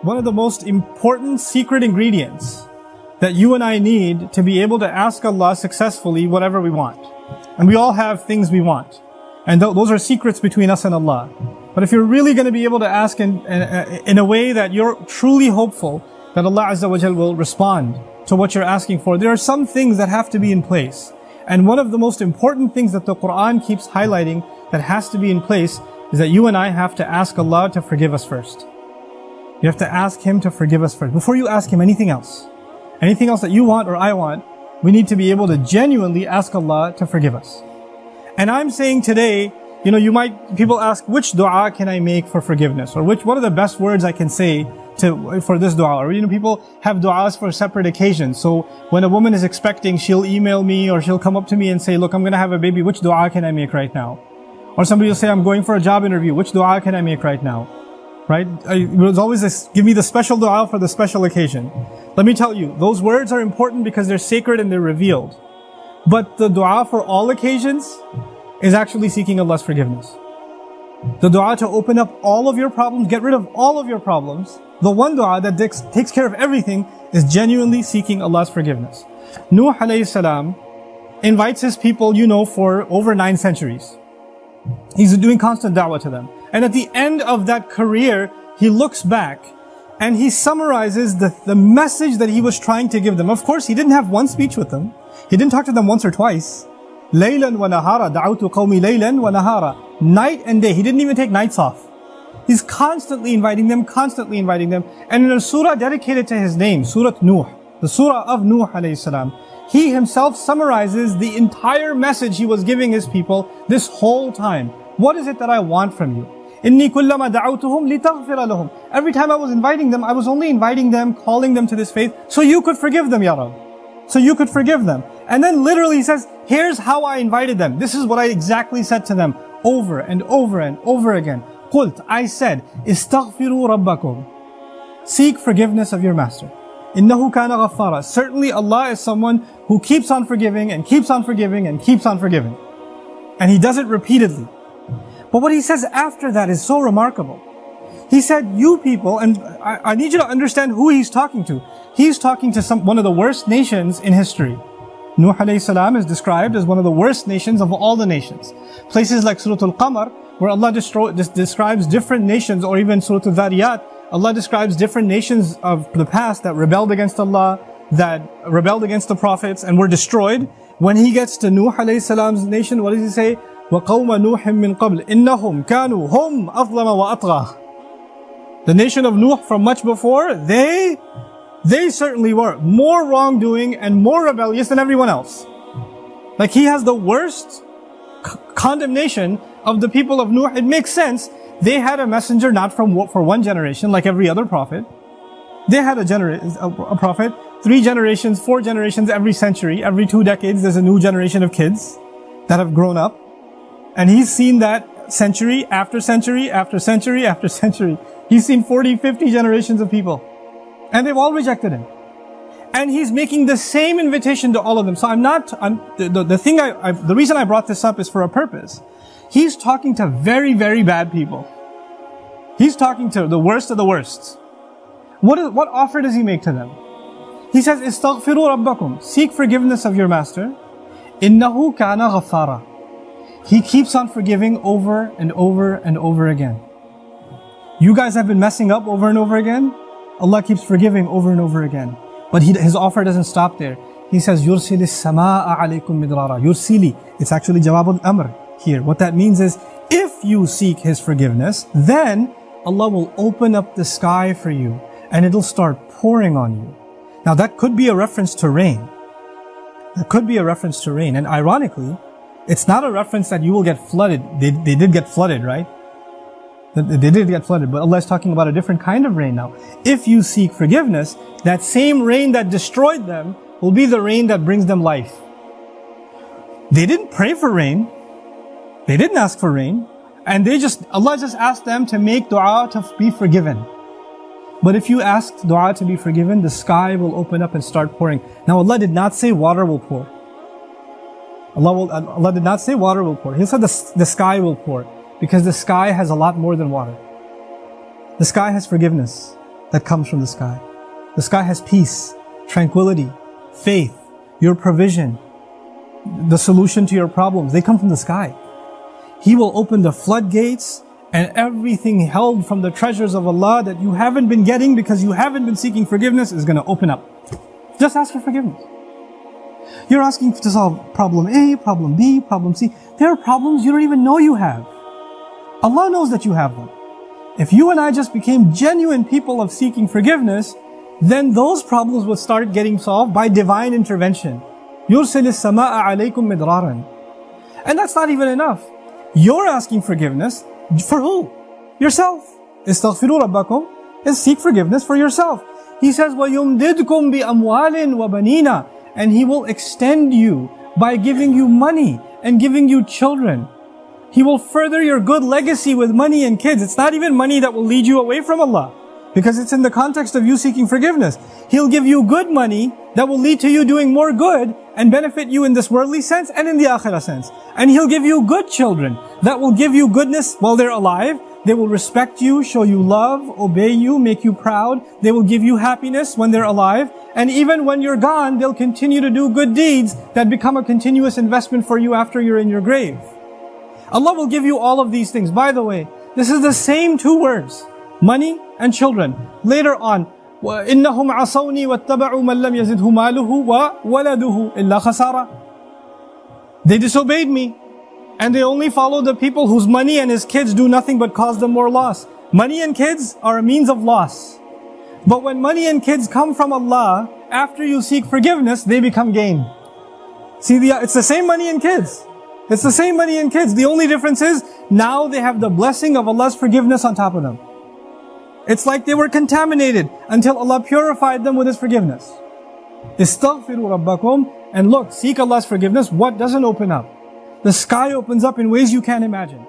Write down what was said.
one of the most important secret ingredients that you and I need to be able to ask Allah successfully whatever we want. And we all have things we want. And those are secrets between us and Allah. But if you're really going to be able to ask in a way that you're truly hopeful that Allah Azza wa Jal will respond to what you're asking for, there are some things that have to be in place. And one of the most important things that the Quran keeps highlighting that has to be in place is that you and I have to ask Allah to forgive us first. You have to ask Him to forgive us first. Before you ask Him anything else that you want or I want, we need to be able to genuinely ask Allah to forgive us. And I'm saying today, people ask, which dua can I make for forgiveness? Or what are the best words I can say for this dua? Or, people have duas for separate occasions. So when a woman is expecting, she'll email me or she'll come up to me and say, look, I'm going to have a baby. Which dua can I make right now? Or somebody will say, I'm going for a job interview. Which dua can I make right now? Right? There's always this, give me the special dua for the special occasion. Let me tell you, those words are important because they're sacred and they're revealed. But the dua for all occasions is actually seeking Allah's forgiveness. The dua to open up all of your problems, get rid of all of your problems. The one dua that takes care of everything is genuinely seeking Allah's forgiveness. Nuh alayhi salam invites his people, for over 9 centuries. He's doing constant da'wah to them. And at the end of that career, he looks back and he summarizes the message that he was trying to give them. Of course, he didn't have one speech with them. He didn't talk to them once or twice. Laylan wa nahara, da'awtu qawmi laylan wa nahara. Night and day. He didn't even take nights off. He's constantly inviting them. And in a surah dedicated to his name, Surah Nuh, the surah of Nuh alayhi salam, he himself summarizes the entire message he was giving his people this whole time. What is it that I want from you? Inni kullama da'awtuhum litaghfira lahum. Every time I was inviting them, I was only inviting them, calling them to this faith, so you could forgive them, Ya Rabb. So you could forgive them. And then literally he says, here's how I invited them. This is what I exactly said to them over and over and over again. Qult, I said, istaghfiru rabbakum. Seek forgiveness of your master. Innahu kana ghaffara. Certainly Allah is someone who keeps on forgiving and keeps on forgiving and keeps on forgiving. And He does it repeatedly. But what He says after that is so remarkable. He said, you people, and I need you to understand who He's talking to. He's talking to one of the worst nations in history. Nuh alayhi salam is described as one of the worst nations of all the nations. Places like Surah Al-Qamar, where Allah describes different nations, or even Surah Al-Dhariyat, Allah describes different nations of the past that rebelled against Allah, that rebelled against the prophets and were destroyed. When He gets to Nuh alayhi salam's nation, what does He say? وَقَوْمَ نُوحٍ مِّن قَبْلِ إِنَّهُمْ كَانُوا هُمْ أَظْلَمَ وَأَطْغَى. The nation of Nuh from much before, they certainly were more wrongdoing and more rebellious than everyone else. Like He has the worst condemnation of the people of Nuh. It makes sense. They had a messenger not for one generation like every other prophet. They had a prophet 3 generations, 4 generations every century. Every 2 decades there's a new generation of kids that have grown up. And he's seen that century after century after century after century. He's seen 40, 50 generations of people. And they've all rejected Him. And He's making the same invitation to all of them. So the reason I brought this up is for a purpose. He's talking to very, very bad people. He's talking to the worst of the worst. What offer does He make to them? He says, istaghfiru rabbakum. Seek forgiveness of your master. Innahu kana ghaffara. He keeps on forgiving over and over and over again. You guys have been messing up over and over again. Allah keeps forgiving over and over again. But His offer doesn't stop there. He says, يُرْسِلِ السَّمَاءَ عَلَيْكُمْ مِدْرَارًا. Yursili. It's actually Jawab al-Amr here. What that means is, if you seek His forgiveness, then Allah will open up the sky for you and it'll start pouring on you. Now that could be a reference to rain. And ironically, it's not a reference that you will get flooded. They did get flooded, right? They did get flooded, but Allah is talking about a different kind of rain now. If you seek forgiveness, that same rain that destroyed them will be the rain that brings them life. They didn't pray for rain. They didn't ask for rain. And Allah just asked them to make dua to be forgiven. But if you ask dua to be forgiven, the sky will open up and start pouring. Now Allah did not say water will pour. Allah did not say water will pour. He said the sky will pour. Because the sky has a lot more than water. The sky has forgiveness. that comes from the sky. The sky has peace, tranquility, faith, your provision, the solution to your problems. They come from the sky. He will open the floodgates, and everything held from the treasures of Allah that you haven't been getting because you haven't been seeking forgiveness is going to open up. Just ask for forgiveness. You're asking to solve problem A, problem B, problem C. There are problems you don't even know you have. Allah knows that you have them. If you and I just became genuine people of seeking forgiveness, then those problems would start getting solved by divine intervention. يُرْسِلِ السَّمَاءَ عَلَيْكُمْ مِدْرَارًا. And that's not even enough. You're asking forgiveness for who? Yourself. استغفروا ربكم is seek forgiveness for yourself. He says, وَيُمْدِدْكُمْ بِأَمْوَالٍ وَبَنِينَ. And He will extend you by giving you money and giving you children. He will further your good legacy with money and kids. It's not even money that will lead you away from Allah, because it's in the context of you seeking forgiveness. He'll give you good money that will lead to you doing more good and benefit you in this worldly sense and in the akhirah sense. And He'll give you good children that will give you goodness while they're alive. They will respect you, show you love, obey you, make you proud. They will give you happiness when they're alive. And even when you're gone, they'll continue to do good deeds that become a continuous investment for you after you're in your grave. Allah will give you all of these things. By the way, this is the same two words, money and children. Later on, وَإِنَّهُمْ عَصَوْنِي وَاتَّبَعُوا مَنْ لَمْ يَزِدْهُ مَالُهُ وَوَلَدُهُ إِلَّا خَسَارًا. They disobeyed me, and they only follow the people whose money and his kids do nothing but cause them more loss. Money and kids are a means of loss. But when money and kids come from Allah, after you seek forgiveness, they become gain. See, it's the same money and kids. It's the same money and kids. The only difference is, now they have the blessing of Allah's forgiveness on top of them. It's like they were contaminated until Allah purified them with His forgiveness. Istaghfiru rabbakum. And look, seek Allah's forgiveness. What doesn't open up? The sky opens up in ways you can't imagine.